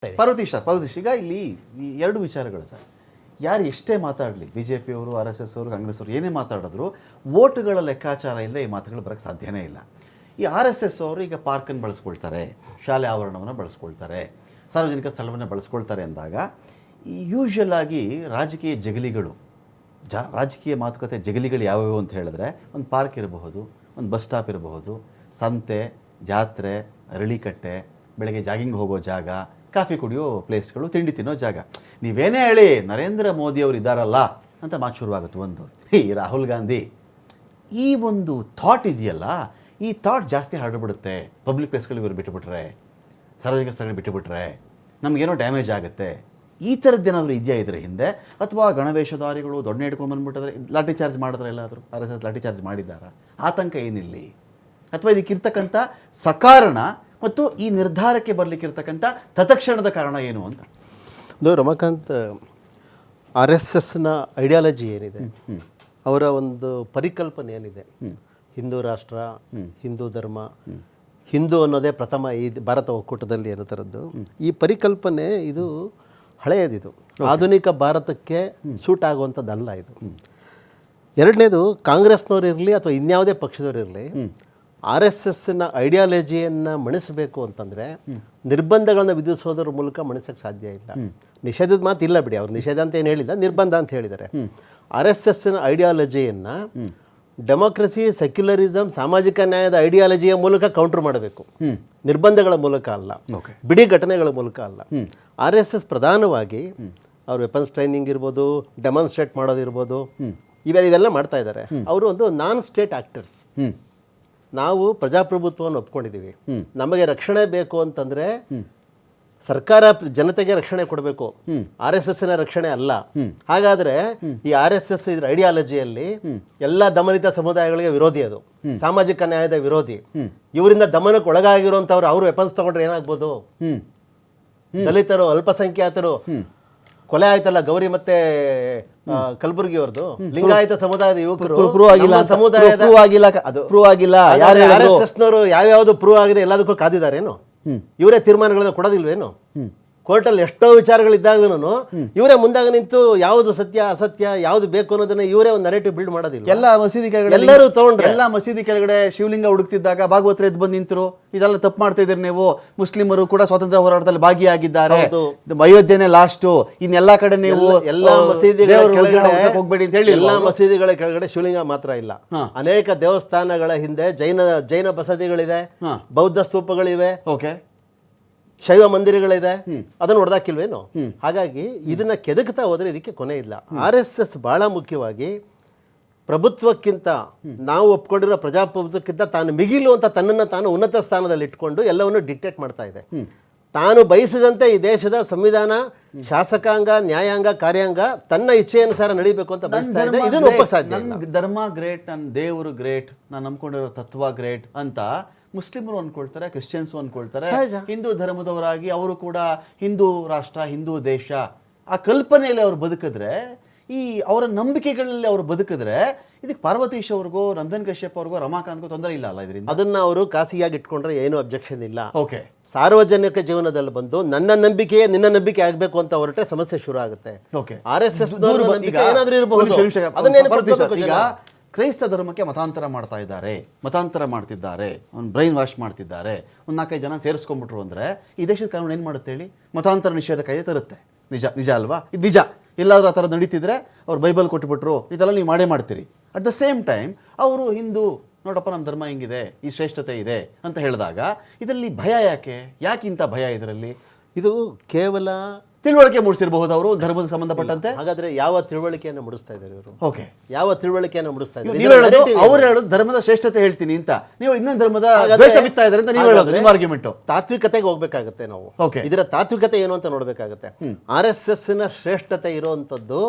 ಪಾರ್ವತೀಶ್ ಈಗ ಇಲ್ಲಿ ಎರಡು ವಿಚಾರಗಳು ಸರ್. ಯಾರು ಎಷ್ಟೇ ಮಾತಾಡಲಿ, ಬಿ ಜೆ ಪಿಯವರು, ಆರ್ ಎಸ್ ಎಸ್ ಅವರು, ಕಾಂಗ್ರೆಸ್ ಅವರು ಏನೇ ಮಾತಾಡಿದ್ರು ವೋಟುಗಳ ಲೆಕ್ಕಾಚಾರ ಇಲ್ಲದೆ ಈ ಮಾತುಗಳು ಬರೋಕ್ಕೆ ಸಾಧ್ಯನೇ ಇಲ್ಲ. ಈ ಆರ್ ಎಸ್ ಎಸ್ ಅವರು ಈಗ ಪಾರ್ಕನ್ನು ಬಳಸ್ಕೊಳ್ತಾರೆ, ಶಾಲೆ ಆವರಣವನ್ನು ಬಳಸ್ಕೊಳ್ತಾರೆ, ಸಾರ್ವಜನಿಕ ಸ್ಥಳವನ್ನು ಬಳಸ್ಕೊಳ್ತಾರೆ ಅಂದಾಗ ಯೂಶ್ವಲ್ ಆಗಿ ರಾಜಕೀಯ ಜಗಲಿಗಳು, ರಾಜಕೀಯ ಮಾತುಕತೆ ಜಗಲಿಗಳು ಯಾವ್ಯಾವು ಅಂತ ಹೇಳಿದ್ರೆ, ಒಂದು ಪಾರ್ಕ್ ಇರಬಹುದು, ಒಂದು ಬಸ್ ಸ್ಟಾಪ್ ಇರಬಹುದು, ಸಂತೆ, ಜಾತ್ರೆ, ಅರಳಿಕಟ್ಟೆ, ಬೆಳಗ್ಗೆ ಜಾಗಿಂಗ್ ಹೋಗೋ ಜಾಗ, ಕಾಫಿ ಕುಡಿಯೋ ಪ್ಲೇಸ್ಗಳು, ತಿಂಡಿ ತಿನ್ನೋ ಜಾಗ. ನೀವೇನೇ ಹೇಳಿ ನರೇಂದ್ರ ಮೋದಿಯವರು ಇದ್ದಾರಲ್ಲ ಅಂತ ಮಾತು ಶುರುವಾಗುತ್ತೆ. ಒಂದು ಈ ರಾಹುಲ್ ಗಾಂಧಿ ಈ ಒಂದು ಥಾಟ್ ಇದೆಯಲ್ಲ, ಈ ಥಾಟ್ ಜಾಸ್ತಿ ಹರಡ್ಬಿಡುತ್ತೆ. ಪಬ್ಲಿಕ್ ಪ್ಲೇಸ್ಗಳಿಗೆ ಇವರು ಬಿಟ್ಟುಬಿಟ್ರೆ, ಸಾರ್ವಜನಿಕ ಸ್ಥಳಗಳು ಬಿಟ್ಟುಬಿಟ್ರೆ ನಮಗೇನೋ ಡ್ಯಾಮೇಜ್ ಆಗುತ್ತೆ. ಈ ಥರದ್ದೇನಾದರೂ ಇದೆಯಾ ಇದರ ಹಿಂದೆ? ಅಥವಾ ಗಣವೇಷಧಾರಿಗಳು ದೊಡ್ಡ ಹಿಡ್ಕೊಂಡು ಬಂದುಬಿಟ್ಟಿದ್ರೆ ಲಾಠಿ ಚಾರ್ಜ್ ಮಾಡಿದ್ರೆ ಎಲ್ಲಾದರೂ ಆರ್ ಎಸ್ ಎಸ್ ಲಾಠಿ ಚಾರ್ಜ್ ಮಾಡಿದ್ದಾರಾ? ಆತಂಕ ಏನಿಲ್ಲಿ? ಅಥವಾ ಇದಕ್ಕಿರ್ತಕ್ಕಂಥ ಸಕಾರಣ ಮತ್ತು ಈ ನಿರ್ಧಾರಕ್ಕೆ ಬರಲಿಕ್ಕಿರ್ತಕ್ಕಂಥ ತತ್ಕ್ಷಣದ ಕಾರಣ ಏನು ಅಂತ? ರಮಾಕಾಂತ್, ಆರ್ ಎಸ್ ಎಸ್ನ ಐಡಿಯಾಲಜಿ ಏನಿದೆ, ಅವರ ಒಂದು ಪರಿಕಲ್ಪನೆ ಏನಿದೆ, ಹಿಂದೂ ರಾಷ್ಟ್ರ, ಹಿಂದೂ ಧರ್ಮ, ಹಿಂದೂ ಅನ್ನೋದೇ ಪ್ರಥಮ ಈ ಭಾರತ ಒಕ್ಕೂಟದಲ್ಲಿ ಅನ್ನೋ ಥರದ್ದು ಈ ಪರಿಕಲ್ಪನೆ ಇದು ಹಳೆಯದಿದು, ಆಧುನಿಕ ಭಾರತಕ್ಕೆ ಸೂಟ್ ಆಗುವಂಥದ್ದಲ್ಲ ಇದು. ಎರಡನೇದು, ಕಾಂಗ್ರೆಸ್ನವ್ರು ಇರಲಿ ಅಥವಾ ಇನ್ಯಾವುದೇ ಪಕ್ಷದವ್ರು ಇರಲಿ, ಆರ್ ಎಸ್ ಎಸ್ನ ಐಡಿಯಾಲಜಿಯನ್ನು ಮಣಿಸಬೇಕು ಅಂತಂದರೆ ನಿರ್ಬಂಧಗಳನ್ನ ವಿಧಿಸೋದ್ರ ಮೂಲಕ ಮಣಿಸೋಕ್ಕೆ ಸಾಧ್ಯ ಇಲ್ಲ. ನಿಷೇಧದ ಮಾತು ಇಲ್ಲ ಬಿಡಿ, ಅವ್ರು ನಿಷೇಧ ಅಂತ ಏನು ಹೇಳಿಲ್ಲ, ನಿರ್ಬಂಧ ಅಂತ ಹೇಳಿದ್ದಾರೆ. ಆರ್ ಎಸ್ ಎಸ್ನ ಐಡಿಯಾಲಜಿಯನ್ನು ಡೆಮೋಕ್ರಸಿ, ಸೆಕ್ಯುಲರಿಸಮ್, ಸಾಮಾಜಿಕ ನ್ಯಾಯದ ಐಡಿಯಾಲಜಿಯ ಮೂಲಕ ಕೌಂಟರ್ ಮಾಡಬೇಕು, ನಿರ್ಬಂಧಗಳ ಮೂಲಕ ಅಲ್ಲ, ಬಿಡಿ ಘಟನೆಗಳ ಮೂಲಕ ಅಲ್ಲ. ಆರ್ ಎಸ್ ಎಸ್ ಪ್ರಧಾನವಾಗಿ ಅವ್ರ ವೆಪನ್ಸ್ ಟ್ರೈನಿಂಗ್ ಇರ್ಬೋದು, ಡೆಮಾನ್ಸ್ಟ್ರೇಟ್ ಮಾಡೋದಿರ್ಬೋದು, ಇವೆಲ್ಲ ಮಾಡ್ತಾ ಇದ್ದಾರೆ. ಅವರು ಒಂದು ನಾನ್ ಸ್ಟೇಟ್ ಆಕ್ಟರ್ಸ್. ನಾವು ಪ್ರಜಾಪ್ರಭುತ್ವವನ್ನು ಒಪ್ಕೊಂಡಿದ್ದೀವಿ, ನಮಗೆ ರಕ್ಷಣೆ ಬೇಕು ಅಂತಂದರೆ ಸರ್ಕಾರ ಜನತೆಗೆ ರಕ್ಷಣೆ ಕೊಡಬೇಕು, ಆರ್ ಎಸ್ ಎಸ್ನ ರಕ್ಷಣೆ ಅಲ್ಲ. ಹಾಗಾದ್ರೆ ಈ ಆರ್ ಎಸ್ ಎಸ್ ಇದ್ರ ಐಡಿಯಾಲಜಿಯಲ್ಲಿ ಎಲ್ಲ ದಮನಿತ ಸಮುದಾಯಗಳಿಗೆ ವಿರೋಧಿ, ಅದು ಸಾಮಾಜಿಕ ನ್ಯಾಯದ ವಿರೋಧಿ. ಇವರಿಂದ ದಮನಕ್ಕೆ ಒಳಗಾಗಿರುವಂಥವ್ರು ಅವರು ವೆಪನ್ಸ್ ತಗೊಂಡ್ರೆ ಏನಾಗ್ಬೋದು? ದಲಿತರು, ಅಲ್ಪಸಂಖ್ಯಾತರು, ಕೊಲೆ ಆಯ್ತಲ್ಲ ಗೌರಿ ಮತ್ತೆ ಕಲಬುರ್ಗಿ ಅವ್ರದ್ದು, ಲಿಂಗಾಯತ ಸಮುದಾಯದ ಯುವಕರು, ಸಮುದಾಯದ RSSನವರು ಯಾವ್ಯಾವ್ದು ಪ್ರೂವ್ ಆಗಿದೆ ಎಲ್ಲದಕ್ಕೂ ಕಾದಿದ್ದಾರೇನು? ಇವರೇ ತೀರ್ಮಾನಗಳನ್ನ ಕೊಡೋದಿಲ್ವೇನು? ಕೋರ್ಟಲ್ಲಿ ಎಷ್ಟೋ ವಿಚಾರಗಳಿದ್ದಾಗಲೂ ಇವರೇ ಮುಂದಾಗ ನಿಂತು ಯಾವುದು ಸತ್ಯ ಅಸತ್ಯ, ಯಾವುದು ಬೇಕು ಅನ್ನೋದನ್ನ ಇವರೇ ಒಂದು ನರೇಟಿವ್ ಬಿಲ್ಡ್ ಮಾಡೋದಿಲ್ಲ. ಎಲ್ಲ ಮಸೀದಿ ಕೆಳಗಡೆ ಎಲ್ಲರೂ ತಗೊಂಡ್ರೆ, ಎಲ್ಲ ಮಸೀದಿ ಕೆಳಗಡೆ ಶಿವಲಿಂಗ ಹುಡುಕ್ತಿದ್ದಾಗ ಭಾಗವತರು ಎದ್ದು ಬಂದು ನಿಂತರು, ಇದೆಲ್ಲ ತಪ್ಪು ಮಾಡ್ತಾ ಇದ್ದೀರಿ ನೀವು, ಮುಸ್ಲಿಮರು ಕೂಡ ಸ್ವಾತಂತ್ರ್ಯ ಹೋರಾಟದಲ್ಲಿ ಭಾಗಿಯಾಗಿದ್ದಾರೆ, ಅಯೋಧ್ಯೆನೇ ಲಾಸ್ಟು, ಇನ್ನೆಲ್ಲಾ ಕಡೆ ನೀವು ಎಲ್ಲಾ ಮಸೀದಿಗಳ ಹೋಗ್ಬೇಡಿ ಅಂತ ಹೇಳಿ. ಎಲ್ಲಾ ಮಸೀದಿಗಳ ಕೆಳಗಡೆ ಶಿವಲಿಂಗ ಮಾತ್ರ ಇಲ್ಲ, ಅನೇಕ ದೇವಸ್ಥಾನಗಳ ಹಿಂದೆ ಜೈನ ಬಸದಿಗಳಿದೆ, ಬೌದ್ಧ ಸ್ತೂಪಗಳಿವೆ, ಶೈವ ಮಂದಿರಗಳಿದೆ, ಅದನ್ನು ಹೊಡೆದಾಕಿಲ್ವೇನು? ಹಾಗಾಗಿ ಇದನ್ನ ಕೆದಕ್ತಾ ಹೋದ್ರೆ ಇದಕ್ಕೆ ಕೊನೆ ಇಲ್ಲ. ಆರ್ ಎಸ್ ಎಸ್ ಬಹಳ ಮುಖ್ಯವಾಗಿ ಪ್ರಭುತ್ವಕ್ಕಿಂತ, ನಾವು ಒಪ್ಕೊಂಡಿರೋ ಪ್ರಜಾಪ್ರಭುತ್ವಕ್ಕಿಂತ ತಾನು ಮಿಗಿಲು ಅಂತ ತನ್ನನ್ನು ತಾನು ಉನ್ನತ ಸ್ಥಾನದಲ್ಲಿ ಇಟ್ಕೊಂಡು ಎಲ್ಲವನ್ನು ಡಿಕ್ಟೇಟ್ ಮಾಡ್ತಾ ಇದೆ. ತಾನು ಬಯಸಿದಂತೆ ಈ ದೇಶದ ಸಂವಿಧಾನ, ಶಾಸಕಾಂಗ, ನ್ಯಾಯಾಂಗ, ಕಾರ್ಯಾಂಗ ತನ್ನ ಇಚ್ಛೆಯನುಸಾರ ನಡೀಬೇಕು ಅಂತ ಬಯಸ್ತಾ ಇದೆ. ಇದನ್ನು ಒಪ್ಪಕ್ಕೆ ಸಾಧ್ಯ. ನನ್ನ ಧರ್ಮ ಗ್ರೇಟ್, ನನ್ನ ದೇವರು ಗ್ರೇಟ್, ನಾನು ನಂಬ್ಕೊಂಡಿರೋ ತತ್ವ ಗ್ರೇಟ್ ಅಂತ ಮುಸ್ಲಿಮರು ಅನ್ಕೊಳ್ತಾರೆ, ಕ್ರಿಶ್ಚಿಯನ್ಸು ಅನ್ಕೊಳ್ತಾರೆ. ಹಿಂದೂ ಧರ್ಮದವರಾಗಿ ಅವರು ಕೂಡ ಹಿಂದೂ ರಾಷ್ಟ್ರ, ಹಿಂದೂ ದೇಶ, ಆ ಕಲ್ಪನೆಯಲ್ಲಿ ಅವ್ರು ಬದುಕಿದ್ರೆ, ಈ ಅವರ ನಂಬಿಕೆಗಳಲ್ಲಿ ಅವರು ಬದುಕಿದ್ರೆ, ಇದಕ್ಕೆ ಪಾರ್ವತೀಶ್ ಅವ್ರಿಗೋ, ನಂದನ್ ಕಶ್ಯಪ್ ಅವ್ರಿಗೋ, ರಮಾಕಾಂತ್ಗೋ ತೊಂದರೆ ಇಲ್ಲ ಅಲ್ಲ ಇದರಿಂದ? ಅದನ್ನ ಅವರು ಖಾಸಗಿಯಾಗಿ ಇಟ್ಕೊಂಡ್ರೆ ಏನು ಅಬ್ಜೆಕ್ಷನ್ ಇಲ್ಲ. ಓಕೆ, ಸಾರ್ವಜನಿಕ ಜೀವನದಲ್ಲಿ ಬಂದು ನನ್ನ ನಂಬಿಕೆಯೇ ನಿನ್ನ ನಂಬಿಕೆ ಆಗಬೇಕು ಅಂತ ಹೊರಟ್ರೆ ಸಮಸ್ಯೆ ಶುರು ಆಗುತ್ತೆ. ಆರ್ ಎಸ್ ಎಸ್ ಏನಾದ್ರೂ ಇರಬಹುದು. ಈಗ ಕ್ರೈಸ್ತ ಧರ್ಮಕ್ಕೆ ಮತಾಂತರ ಮಾಡ್ತಾ ಇದ್ದಾರೆ, ಮತಾಂತರ ಮಾಡ್ತಿದ್ದಾರೆ, ಒಂದು ಬ್ರೈನ್ ವಾಶ್ ಮಾಡ್ತಿದ್ದಾರೆ, ಒಂದು 4-5 ಜನ ಸೇರಿಸ್ಕೊಂಡ್ಬಿಟ್ರು ಅಂದರೆ ಈ ದೇಶದ ಕಾನೂನು ಏನು ಮಾಡುತ್ತೆ ಹೇಳಿ? ಮತಾಂತರ ನಿಷೇಧ ಕಾಯ್ದೆ ತರುತ್ತೆ. ನಿಜ ಅಲ್ವಾ? ಇದು ನಿಜ. ಎಲ್ಲಾದರೂ ಆ ಥರ ನಡೀತಿದ್ರೆ ಅವ್ರು ಬೈಬಲ್ ಕೊಟ್ಟುಬಿಟ್ರು, ಇದೆಲ್ಲ ನೀವು ಮಾಡ್ತೀರಿ. ಅಟ್ ದ ಸೇಮ್ ಟೈಮ್ ಅವರು ಹಿಂದೂ, ನೋಡಪ್ಪ ನಮ್ಮ ಧರ್ಮ ಹಿಂಗಿದೆ, ಈ ಶ್ರೇಷ್ಠತೆ ಇದೆ ಅಂತ ಹೇಳಿದಾಗ ಇದರಲ್ಲಿ ಭಯ ಯಾಕೆ ಇಂಥ ಭಯ ಇದರಲ್ಲಿ? ಇದು ಕೇವಲ ತಿಳುವಳಿಕೆ ಮೂಡಿಸಿರಬಹುದು ಅವರು ಧರ್ಮದ ಸಂಬಂಧಪಟ್ಟಂತೆ. ಹಾಗಾದ್ರೆ ಯಾವ ತಿಳುವಳಿಕೆಯನ್ನು ಮೂಡಿಸ್ತಾ ಇದ್ದಾರೆ ಇವರು? ಓಕೆ, ಯಾವ ತಿಳುವಳಿಕೆಯನ್ನು ಮೂಡಿಸ್ತಾ ಇದ್ದಾರೆ? ನೀವು ಹೇಳೋದು, ಅವ್ರು ಹೇಳೋದು ಧರ್ಮದ ಶ್ರೇಷ್ಠತೆ ಹೇಳ್ತೀನಿ ಅಂತ, ನೀವು ಇನ್ನೊಂದು ಧರ್ಮದ ದ್ವೇಷ ಬಿತ್ತಾ ಇದ್ದಾರೆ ಅಂತ ನೀವು ಹೇಳೋದು, ನಿಮ್ಮ ಆರ್ಗ್ಯುಮೆಂಟ್. ತಾತ್ವಿಕತೆಗೆ ಹೋಗ್ಬೇಕಾಗತ್ತೆ ನಾವು. ಇದರ ತಾತ್ವಿಕತೆ ಏನು ಅಂತ ನೋಡ್ಬೇಕಾಗತ್ತೆ. ಆರ್ ಎಸ್ ಎಸ್ ನ ಶ್ರೇಷ್ಠತೆ ಇರುವಂತದ್ದು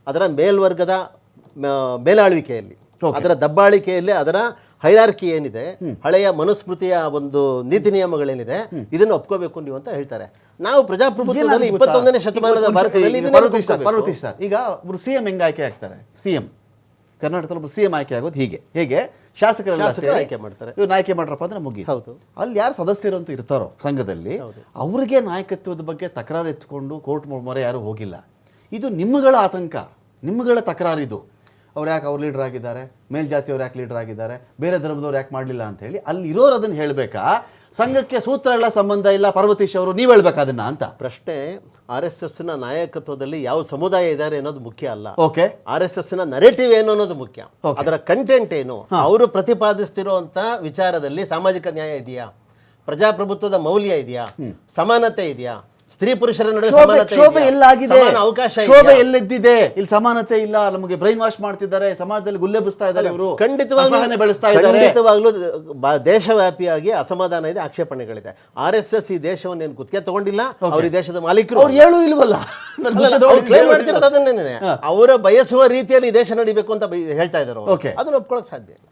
ಅದರ ಮೇಲ್ವರ್ಗದ ಮೇಲಾಳ್ವಿಕೆಯಲ್ಲಿ, ಅದರ ದಬ್ಬಾಳಿಕೆಯಲ್ಲಿ, ಅದರ ಹೈರಾರ್ಕಿ ಏನಿದೆ, ಹಳೆಯ ಮನುಸ್ಮೃತಿಯ ಒಂದು ನೀತಿ ನಿಯಮಗಳೇನಿದೆ, ಇದನ್ನು ಒಪ್ಕೋಬೇಕು ನೀವು ಅಂತ ಹೇಳ್ತಾರೆ. ನಾವು ಪ್ರಜಾಪ್ರಭುತ್ವದಲ್ಲಿ 21ನೇ ಶತಮಾನದ ಭಾರತದಲ್ಲಿ ಈಗ ಒಬ್ರು CM ಹೆಂಗೆ ಆಯ್ಕೆ ಆಗ್ತಾರೆ? CM ಕರ್ನಾಟಕದಲ್ಲಿ ಒಬ್ಬರು CM ಆಯ್ಕೆ ಆಗೋದು ಹೇಗೆ ಶಾಸಕರೆಲ್ಲ ಶಾಸಕರು ಸೇರಿ ಆಯ್ಕೆ ಮಾಡ್ತಾರೆ. ಇವ್ರನ್ನ ಆಯ್ಕೆ ಮಾಡ್ರಪ್ಪ ಅಂದ್ರೆ ಮುಗಿ. ಹೌದು. ಅಲ್ಲಿ ಯಾರು ಸದಸ್ಯರು ಅಂತ ಇರ್ತಾರೋ ಸಂಘದಲ್ಲಿ ಅವ್ರಿಗೆ ನಾಯಕತ್ವದ ಬಗ್ಗೆ ತಕರಾರು ಎತ್ಕೊಂಡು ಕೋರ್ಟ್ ಮೊರೆ ಯಾರು ಹೋಗಿಲ್ಲ. ಇದು ನಿಮ್ಮಗಳ ಆತಂಕ, ನಿಮ್ಮಗಳ ತಕರಾರಿದು. ಅವ್ರು ಯಾಕೆ ಅವ್ರು ಲೀಡರ್ ಆಗಿದ್ದಾರೆ, ಮೇಲ್ಜಾತಿಯವ್ರು ಯಾಕೆ ಲೀಡರ್ ಆಗಿದ್ದಾರೆ, ಬೇರೆ ಧರ್ಮದವ್ರು ಯಾಕೆ ಮಾಡಲಿಲ್ಲ ಅಂತ ಹೇಳಿ ಅಲ್ಲಿ ಇರೋರು ಅದನ್ನು ಹೇಳಬೇಕಾ? ಸಂಘಕ್ಕೆ ಸೂತ್ರ ಎಲ್ಲ ಸಂಬಂಧ ಇಲ್ಲ, ಪಾರ್ವತೀಶ್ ಅವರು ನೀವು ಹೇಳ್ಬೇಕು ಅದನ್ನ ಅಂತ ಪ್ರಶ್ನೆ. RSSನ ನಾಯಕತ್ವದಲ್ಲಿ ಯಾವ ಸಮುದಾಯ ಇದ್ದಾರೆ ಅನ್ನೋದು ಮುಖ್ಯ ಅಲ್ಲ. ಓಕೆ, RSSನ ನರೇಟಿವ್ ಏನು ಅನ್ನೋದು ಮುಖ್ಯ. ಅದರ ಕಂಟೆಂಟ್ ಏನು, ಅವರು ಪ್ರತಿಪಾದಿಸ್ತಿರುವಂತ ವಿಚಾರದಲ್ಲಿ ಸಾಮಾಜಿಕ ನ್ಯಾಯ ಇದೆಯಾ, ಪ್ರಜಾಪ್ರಭುತ್ವದ ಮೌಲ್ಯ ಇದೆಯಾ, ಸಮಾನತೆ ಇದೆಯಾ, ಸ್ತ್ರೀ ಪುರುಷರ ನಡುವೆ ಸಮಾನತೆ ಶೋಭೆ ಇದೆಯಾ? ಎಲ್ಲಾಗಿದೆ, ಸಮಾನ ಅವಕಾಶ ಶೋಭೆ ಇದೆಯಾ? ಎಲ್ಲಿದ್ದಿದೆ? ಇಲ್ಲಿ ಸಮಾನತೆ ಇಲ್ಲ, ನಮಗೆ ಬ್ರೈನ್ ವಾಶ್ ಮಾಡ್ತಿದ್ದಾರೆ, ಸಮಾಜದಲ್ಲಿ ಗುಲ್ಲೆಬ್ಬಿಸ್ತಾ ಇದ್ದಾರೆ, ಇವರು ಖಂಡಿತವಾಗ್ಲೂ ಬೆಳೆಸ್ತಾ ಇದ್ದಾರೆ. ದೇಶವ್ಯಾಪಿಯಾಗಿ ಅಸಮಾಧಾನ ಇದೆ, ಆಕ್ಷೇಪಣೆಗಳಿದೆ. RSS ಈ ದೇಶವನ್ನು ಏನು ಗುತ್ತಿಗೆ ತಗೊಂಡಿಲ್ಲ, ಅವ್ರ ಈ ದೇಶದ ಮಾಲೀಕರು. ಅವ್ರು ಹೇಳು ಇಲ್ವಲ್ಲ, ಕ್ಲೇಮ್ ಮಾಡ್ತಿರೋದು ಅದನ್ನೇ. ಅವರ ಬಯಸುವ ರೀತಿಯಲ್ಲಿ ಈ ದೇಶ ನಡಿಬೇಕು ಅಂತ ಹೇಳ್ತಾ ಇದ್ದಾರೆ. Okay. ಅದನ್ನ ಒಪ್ಕೊಳ್ಳೋಕೆ ಸಾಧ್ಯ ಇಲ್ಲ.